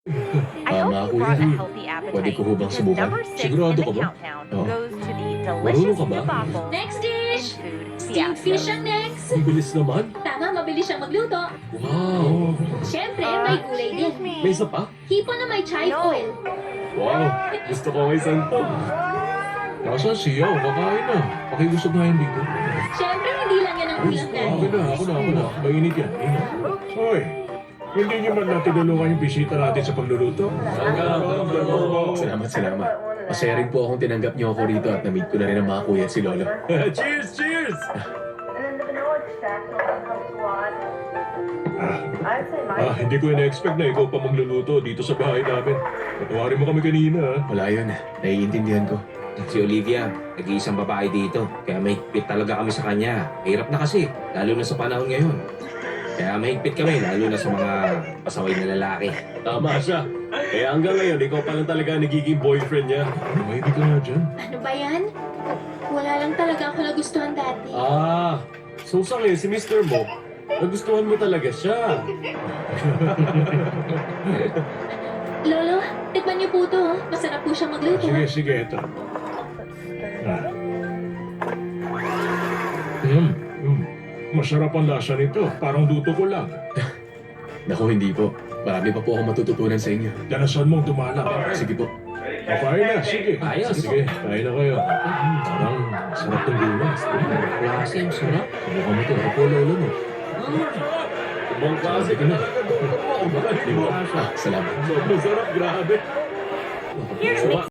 I hope Tama you ako brought a yan. healthy appetite Pwede ko ho bang because subukan? number 6 Sigurado in the ka ba? countdown Oh. goes to the Marunong delicious ka ba? debacle Next in dish! food Steamed fish fiasco. ang next! Ang bilis naman. Tama, mabilis siyang magluto. Wow! Siyempre, may gulay din. Excuse me. May isa pa? Hipo na may chive No. oil. Wow! Gusto ko may santo. Nasaan siya? Kakain na. Pakigusto nga yan dito. Siyempre, hindi lang yan ang ulam Ako natin. na. Mainit yan. Init. Hoy! Hindi niyo man natin tinulungan yung bisita natin sa pagluluto. Salamat. Masaya rin po akong tinanggap niyo ako rito at na-meet ko na rin ang mga kuya at si Lolo. Cheers! Hindi ko ina-expect na ikaw pa magluluto dito sa bahay namin. Patawarin mo kami kanina, ha? Wala yun. Naiintindihan ko. Si Olivia, nag-iisang babae dito. Kaya mahigpit talaga kami sa kanya. Hirap na kasi, lalo na sa panahon ngayon. Kaya mahigpit kami, lalo na sa mga pasaway na lalaki. Tama siya. Kaya hanggang ngayon, ikaw pa lang talaga nagiging boyfriend niya. Maybe ka nga dyan. Ano ba yan? Wala lang talaga ako nagustuhan dati. So sa ngayon, si Mr. Mo, nagustuhan mo talaga siya. Lolo, tikman niyo po ito. Oh. Masarap po siyang magluto. Sige, ito. Masarap ang lasa nito. Parang luto ko lang. Naku, hindi po. Marami pa po akong matututunan sa inyo. Dalasan mong dumalang. Sige po. Kain na, sige. Ayos. Sige, kain na kayo. Parang sarap ng gulay. Klase, ang sarap. Subukan mo to. Ako po, Lolo mo. Ibang klase ka na. Salamat. Sobrang sarap, grabe. Here,